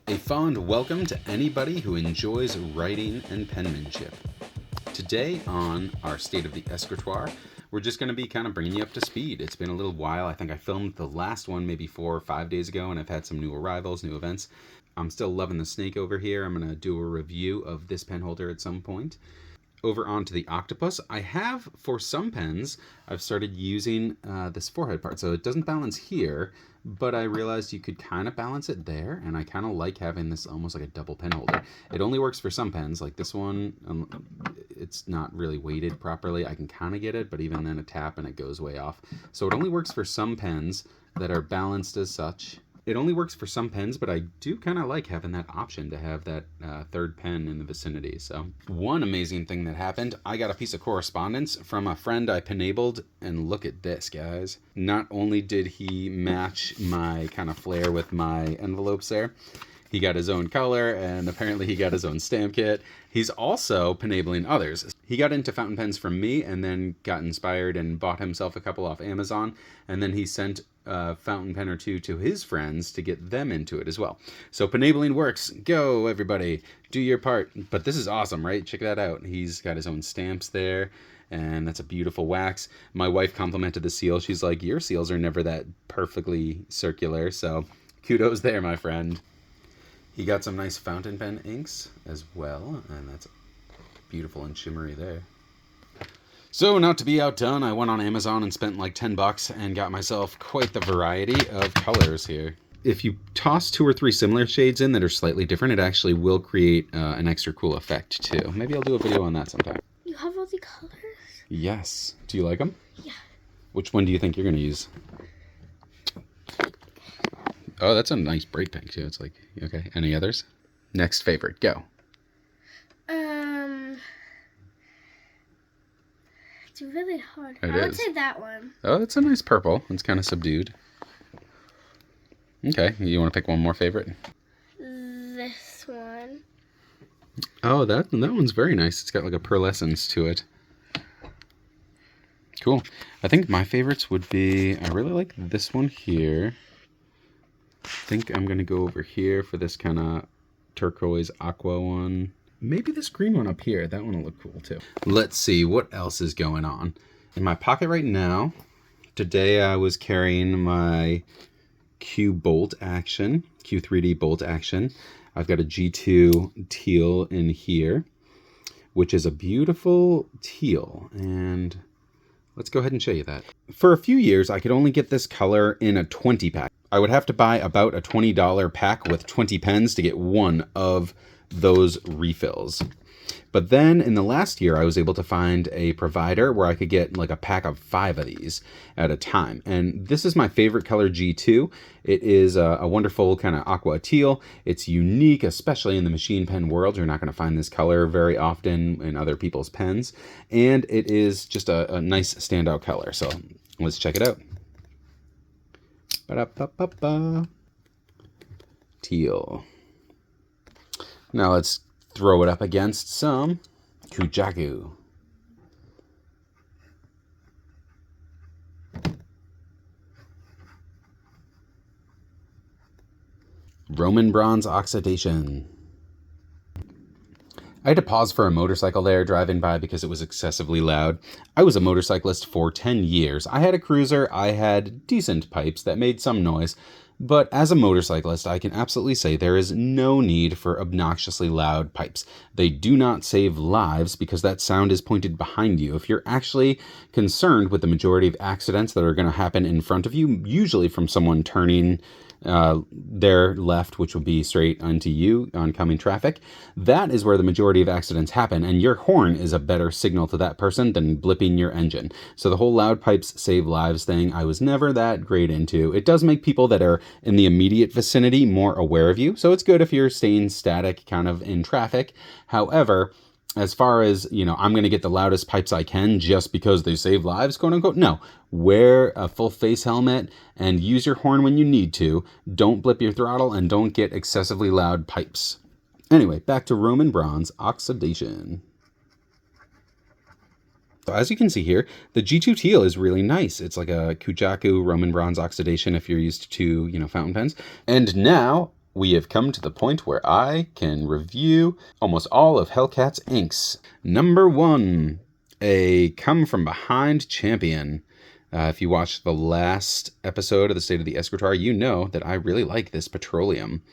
A fond welcome to anybody who enjoys writing and penmanship. Today on our State of the Escritoire, we're just going to be kind of bringing you up to speed. It's been a little while. I think I filmed the last one maybe 4 or 5 days ago, and I've had some new arrivals, new events. I'm still loving the snake over here. I'm going to do a review of this pen holder at some point. Over onto the octopus, I have, for some pens, I've started using this forehead part. So it doesn't balance here, but I realized you could kind of balance it there, and I kind of like having this almost like a double pen holder. It only works for some pens, like this one, it's not really weighted properly. I can kind of get it, but even then a tap and it goes way off. So it only works for some pens that are balanced as such. It only works for some pens, but I do kind of like having that option to have that third pen in the vicinity. So one amazing thing that happened, I got a piece of correspondence from a friend I penabled, and look at this, guys. Not only did he match my kind of flair with my envelopes there, he got his own color, and apparently he got his own stamp kit. He's also penabling others. He got into fountain pens from me and then got inspired and bought himself a couple off Amazon. And then he sent a fountain pen or two to his friends to get them into it as well. So penabling works. Go, everybody. Do your part. But this is awesome, right? Check that out. He's got his own stamps there. And that's a beautiful wax. My wife complimented the seal. She's like, your seals are never that perfectly circular. So kudos there, my friend. He got some nice fountain pen inks as well, and that's beautiful and shimmery there. So, not to be outdone, I went on Amazon and spent like $10 and got myself quite the variety of colors here. If you toss 2 or 3 similar shades in that are slightly different, it actually will create an extra cool effect too. Maybe I'll do a video on that sometime. You have all the colors? Yes. Do you like them? Yeah. Which one do you think you're going to use? Oh, that's a nice bright pink too. It's like, okay. Any others? Next favorite, go. It's really hard. I would say that one. Oh, that's a nice purple. It's kind of subdued. Okay, you want to pick one more favorite? This one. Oh, that one's very nice. It's got like a pearlescence to it. Cool. I think my favorites would be, I really like this one here. I think I'm going to go over here for this kind of turquoise aqua one. Maybe this green one up here. That one will look cool too. Let's see what else is going on. In my pocket right now, today I was carrying my Q bolt action, Q3D bolt action. I've got a G2 teal in here, which is a beautiful teal. And let's go ahead and show you that. For a few years, I could only get this color in a 20 pack. I would have to buy about a $20 pack with 20 pens to get one of those refills. But then in the last year, I was able to find a provider where I could get like a pack of 5 of these at a time. And this is my favorite color, G2. It is a wonderful kind of aqua teal. It's unique, especially in the machine pen world. You're not going to find this color very often in other people's pens. And it is just a nice standout color. So let's check it out. Ba-da-ba-ba-ba. Teal. Now let's throw it up against some Kujaku. Roman bronze oxidation. I had to pause for a motorcycle there driving by because it was excessively loud. I was a motorcyclist for 10 years. I had a cruiser, I had decent pipes that made some noise, but as a motorcyclist, I can absolutely say there is no need for obnoxiously loud pipes. They do not save lives because that sound is pointed behind you. If you're actually concerned with the majority of accidents that are going to happen in front of you, usually from someone turning their left, which will be straight onto you, oncoming traffic, that is where the majority of accidents happen, and your horn is a better signal to that person than blipping your engine. So the whole loud pipes save lives thing, I was never that great into. It does make people that are in the immediate vicinity more aware of you, so it's good if you're staying static kind of in traffic. However, as far as, I'm going to get the loudest pipes I can just because they save lives, quote unquote, no. Wear a full face helmet and use your horn when you need to. Don't blip your throttle and don't get excessively loud pipes. Anyway, back to Roman bronze oxidation. So as you can see here, the G2 teal is really nice. It's like a Kujaku Roman bronze oxidation if you're used to, fountain pens. And now we have come to the point where I can review almost all of Hellcat's inks. Number 1, a come from behind champion. If you watched the last episode of the State of the Escritoire, you know that I really like this Petroleum.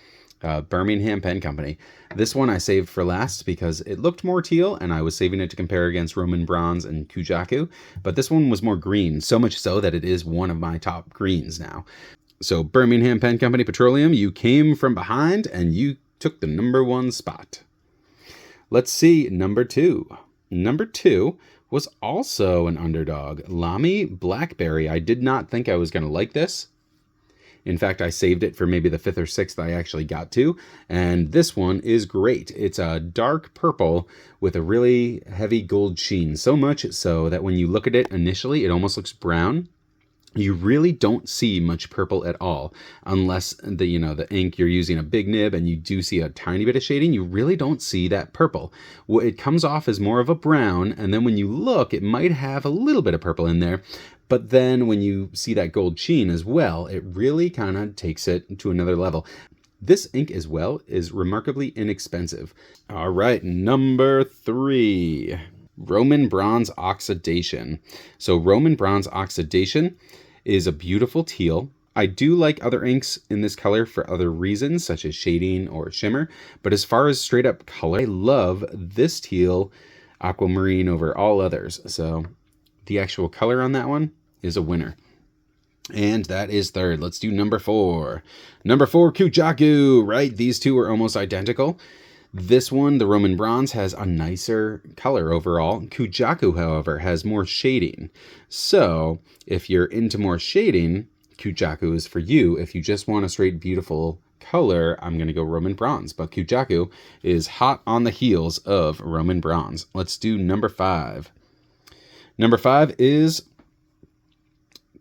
Birmingham Pen Company. This one I saved for last because it looked more teal and I was saving it to compare against Roman Bronze and Kujaku, but this one was more green, so much so that it is one of my top greens now. So Birmingham Pen Company Petroleum, you came from behind and you took the number 1 spot. Let's see, number 2. Number 2 was also an underdog, Lamy Blackberry. I did not think I was going to like this. In fact, I saved it for maybe the 5th or 6th I actually got to, and this one is great. It's a dark purple with a really heavy gold sheen, so much so that when you look at it initially, it almost looks brown. You really don't see much purple at all, unless the ink, you're using a big nib and you do see a tiny bit of shading. You really don't see that purple. It comes off as more of a brown, and then when you look, it might have a little bit of purple in there. But then when you see that gold sheen as well, it really kind of takes it to another level. This ink as well is remarkably inexpensive. All right, number 3, Roman Bronze Oxidation. So Roman Bronze Oxidation is a beautiful teal. I do like other inks in this color for other reasons, such as shading or shimmer. But as far as straight up color, I love this teal aquamarine over all others. So the actual color on that one is a winner. And that is 3rd. Let's do number 4. Number 4, Kujaku, right? These two are almost identical. This one, the Roman Bronze, has a nicer color overall. Kujaku, however, has more shading. So if you're into more shading, Kujaku is for you. If you just want a straight beautiful color, I'm going to go Roman Bronze. But Kujaku is hot on the heels of Roman Bronze. Let's do number 5. Number 5 is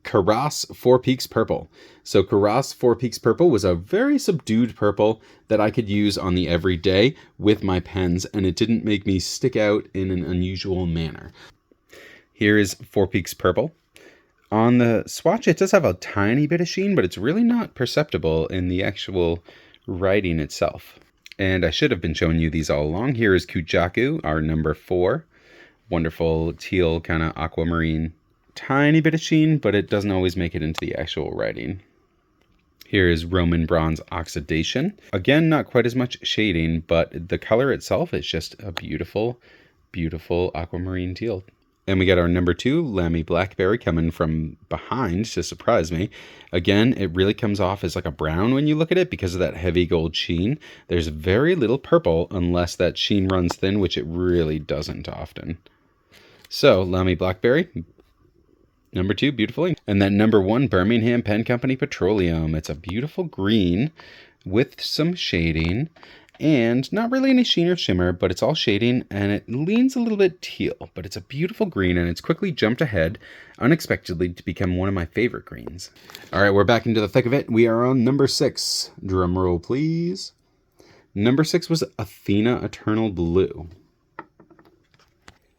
Karas 4 Peaks Purple. So Karas 4 Peaks Purple was a very subdued purple that I could use on the everyday with my pens, and it didn't make me stick out in an unusual manner. Here is 4 Peaks Purple. On the swatch, it does have a tiny bit of sheen, but it's really not perceptible in the actual writing itself. And I should have been showing you these all along. Here is Kujaku, our number 4. Wonderful teal kind of aquamarine. Tiny bit of sheen, but it doesn't always make it into the actual writing. Here is Roman Bronze Oxidation. Again, not quite as much shading, but the color itself is just a beautiful, beautiful aquamarine teal. And we got our number 2, Lamy Blackberry, coming from behind to surprise me. Again, it really comes off as like a brown when you look at it because of that heavy gold sheen. There's very little purple unless that sheen runs thin, which it really doesn't often. So, Lamy Blackberry, number 2, beautiful ink. And then number 1, Birmingham Pen Company Petroleum. It's a beautiful green with some shading and not really any sheen or shimmer, but it's all shading and it leans a little bit teal, but it's a beautiful green and it's quickly jumped ahead unexpectedly to become one of my favorite greens. All right, we're back into the thick of it. We are on number 6. Drum roll, please. Number 6 was Athena Eternal Blue.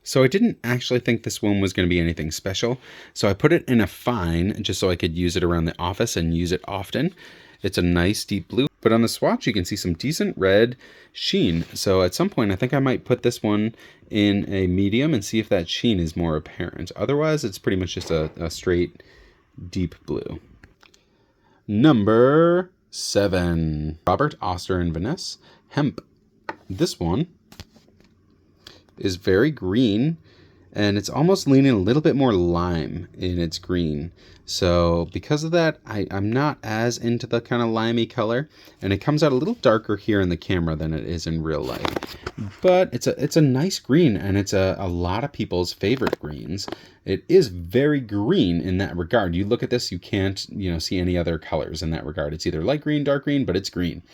So I didn't actually think this one was going to be anything special. So I put it in a fine just so I could use it around the office and use it often. It's a nice deep blue, but on the swatch you can see some decent red sheen. So at some point I think I might put this one in a medium and see if that sheen is more apparent. Otherwise it's pretty much just a straight deep blue. Number 7, Robert Oster and Vanessa Hemp. This one is very green and it's almost leaning a little bit more lime in its green. So because of that, I'm not as into the kind of limey color, and it comes out a little darker here in the camera than it is in real life. But it's a nice green, and it's a lot of people's favorite greens. It is very green in that regard. You look at this, you can't see any other colors in that regard. It's either light green, dark green, but it's green.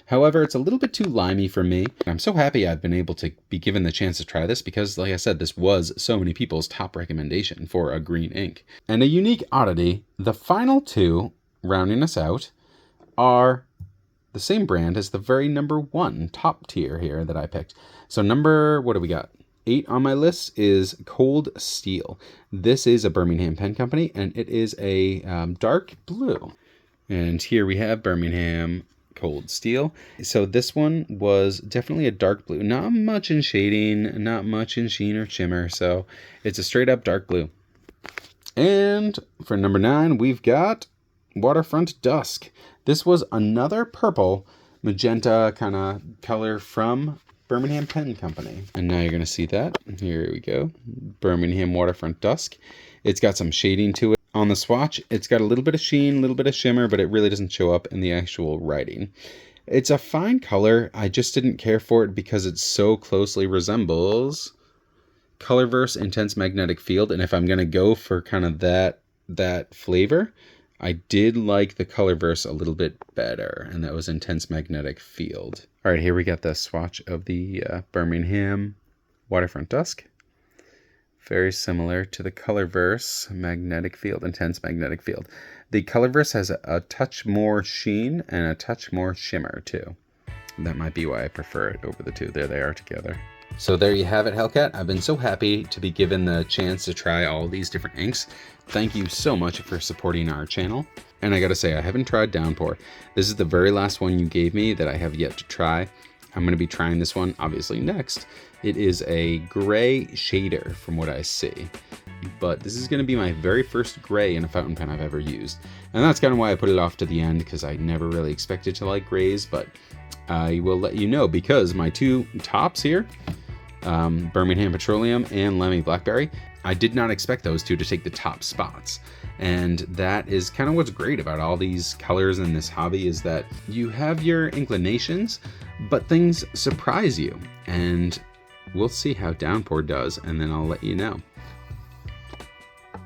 However, it's a little bit too limey for me. I'm so happy I've been able to be given the chance to try this because, like I said, this was so many people's top recommendation for a green ink. And a unique oddity, the final 2, rounding us out, are the same brand as the very number 1 top tier here that I picked. So what do we got? 8 on my list is Cold Steel. This is a Birmingham Pen Company, and it is a dark blue. And here we have Birmingham cold steel. So this one was definitely a dark blue. Not much in shading, not much in sheen or shimmer. So it's a straight up dark blue. And for number 9, we've got Waterfront Dusk. This was another purple magenta kind of color from Birmingham Pen Company. And now you're going to see that. Here we go. Birmingham Waterfront Dusk. It's got some shading to it. On the swatch, it's got a little bit of sheen, a little bit of shimmer, but it really doesn't show up in the actual writing. It's a fine color. I just didn't care for it because it so closely resembles Colorverse Intense Magnetic Field. And if I'm going to go for kind of that flavor, I did like the Colorverse a little bit better, and that was Intense Magnetic Field. All right, here we got the swatch of the Birmingham Waterfront Dusk. Very similar to the Colorverse Magnetic Field, Intense Magnetic Field. The Colorverse has a touch more sheen and a touch more shimmer too. That might be why I prefer it over the two. There they are together. So there you have it, Hellcat. I've been so happy to be given the chance to try all these different inks. Thank you so much for supporting our channel. And I gotta say, I haven't tried Downpour. This is the very last one you gave me that I have yet to try. I'm gonna be trying this one, obviously, next. It is a gray shader from what I see. But this is gonna be my very first gray in a fountain pen I've ever used. And that's kind of why I put it off to the end, because I never really expected to like grays, but I will let you know, because my two tops here, Birmingham Petroleum and Lemmy Blackberry, I did not expect those two to take the top spots. And that is kind of what's great about all these colors in this hobby, is that you have your inclinations, but things surprise you. And we'll see how Downpour does, and then I'll let you know.